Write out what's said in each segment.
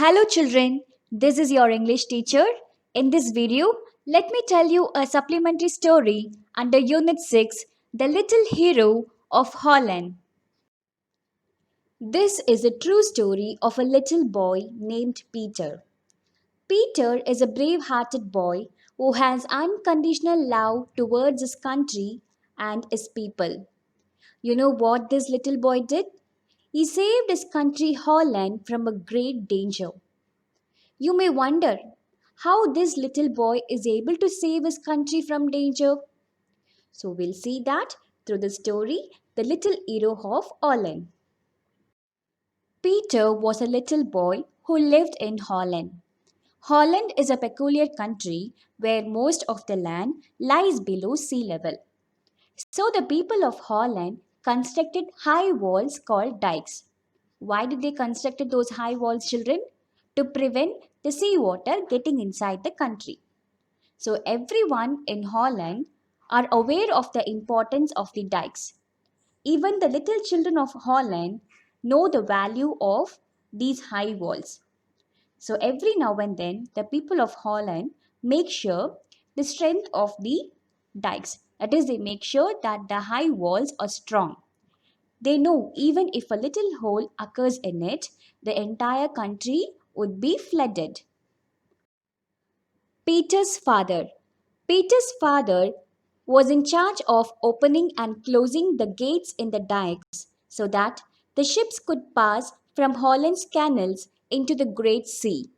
Hello children, this is your English teacher. In this video, let me tell you a supplementary story under Unit 6, The Little Hero of Holland. This is a true story of a little boy named Peter. Peter is a brave-hearted boy who has unconditional love towards his country and his people. You know what this little boy did? He saved his country Holland from a great danger. You may wonder how this little boy is able to save his country from danger. So we'll see that through the story The Little Hero of Holland. Peter was a little boy who lived in Holland. Holland is a peculiar country where most of the land lies below sea level. So the people of Holland constructed high walls called dikes. Why did they construct those high walls, children? To prevent the seawater getting inside the country. So everyone in Holland are aware of the importance of the dikes. Even the little children of Holland know the value of these high walls. So every now and then the people of Holland make sure the strength of the dikes. That is, they make sure that the high walls are strong. They know even if a little hole occurs in it, the entire country would be flooded. Peter's father. Peter's father was in charge of opening and closing the gates in the dikes so that the ships could pass from Holland's canals into the Great Sea.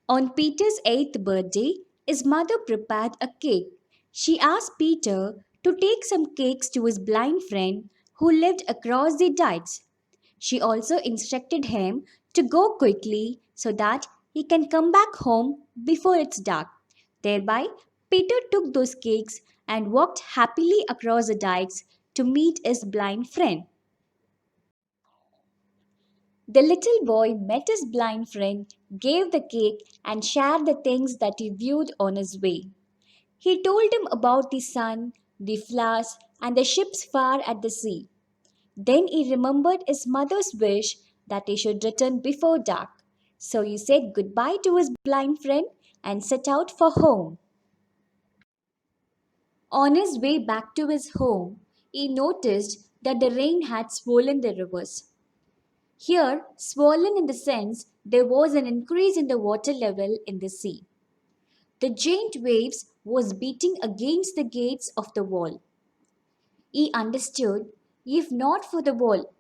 On Peter's 8th birthday, his mother prepared a cake. She asked Peter to take some cakes to his blind friend who lived across the dikes. She also instructed him to go quickly so that he can come back home before it's dark. Thereby, Peter took those cakes and walked happily across the dikes to meet his blind friend. The little boy met his blind friend, gave the cake, and shared the things that he viewed on his way. He told him about the sun, the flowers, and the ships far at the sea. Then he remembered his mother's wish that he should return before dark. So he said goodbye to his blind friend and set out for home. On his way back to his home, he noticed that the rain had swollen the rivers. Here, swollen in the sense there was an increase in the water level in the sea. The giant waves was beating against the gates of the wall. He understood, if not for the wall,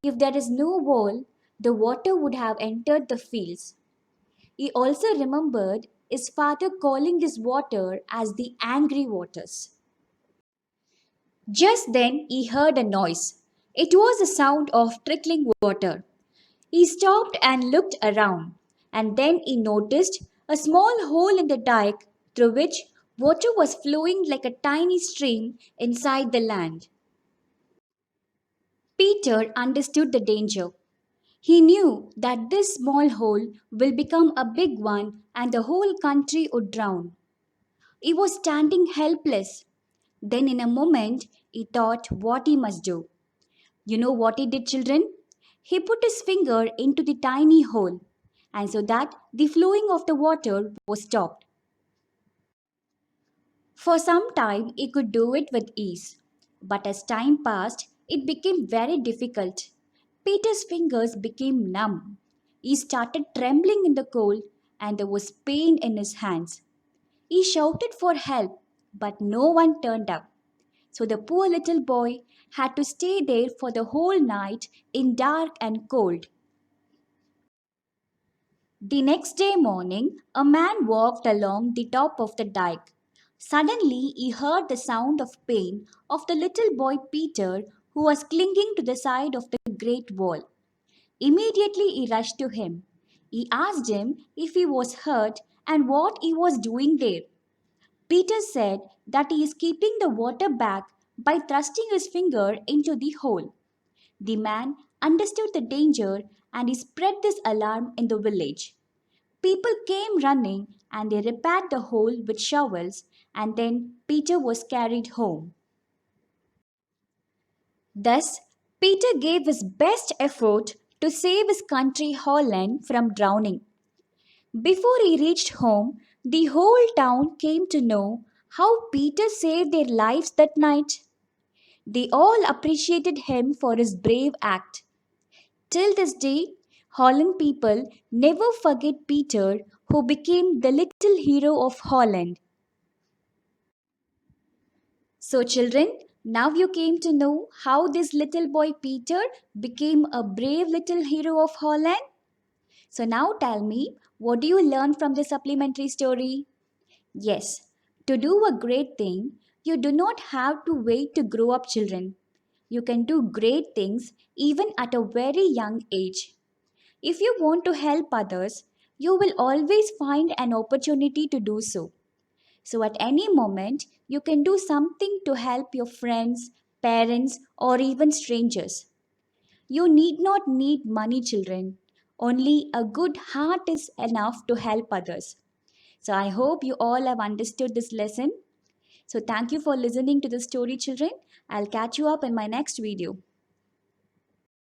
if there is no wall, the water would have entered the fields. He also remembered his father calling this water as the angry waters. Just then he heard a noise. It was the sound of trickling water. He stopped and looked around, and then he noticed a small hole in the dike through which water was flowing like a tiny stream inside the land. Peter understood the danger. He knew that this small hole will become a big one and the whole country would drown. He was standing helpless. Then, in a moment, he thought what he must do. You know what he did, children? He put his finger into the tiny hole, and so that the flowing of the water was stopped. For some time, he could do it with ease. But as time passed, it became very difficult. Peter's fingers became numb. He started trembling in the cold, and there was pain in his hands. He shouted for help, but no one turned up. So the poor little boy had to stay there for the whole night in dark and cold. The next day morning, a man walked along the top of the dike. Suddenly, he heard the sound of pain of the little boy Peter who was clinging to the side of the great wall. Immediately, he rushed to him. He asked him if he was hurt and what he was doing there. Peter said that he is keeping the water back by thrusting his finger into the hole. The man understood the danger and he spread this alarm in the village. People came running and they repaired the hole with shovels, and then Peter was carried home. Thus, Peter gave his best effort to save his country Holland from drowning. Before he reached home, the whole town came to know how Peter saved their lives that night. They all appreciated him for his brave act. Till this day, Holland people never forget Peter, who became the little hero of Holland. So, children, now you came to know how this little boy Peter became a brave little hero of Holland. So, now tell me, what do you learn from this supplementary story? Yes, to do a great thing, you do not have to wait to grow up, children. You can do great things even at a very young age. If you want to help others, you will always find an opportunity to do so. So, at any moment, you can do something to help your friends, parents, or even strangers. You need not need money, children. Only a good heart is enough to help others. So, I hope you all have understood this lesson. So, thank you for listening to the story, children. I'll catch you up in my next video.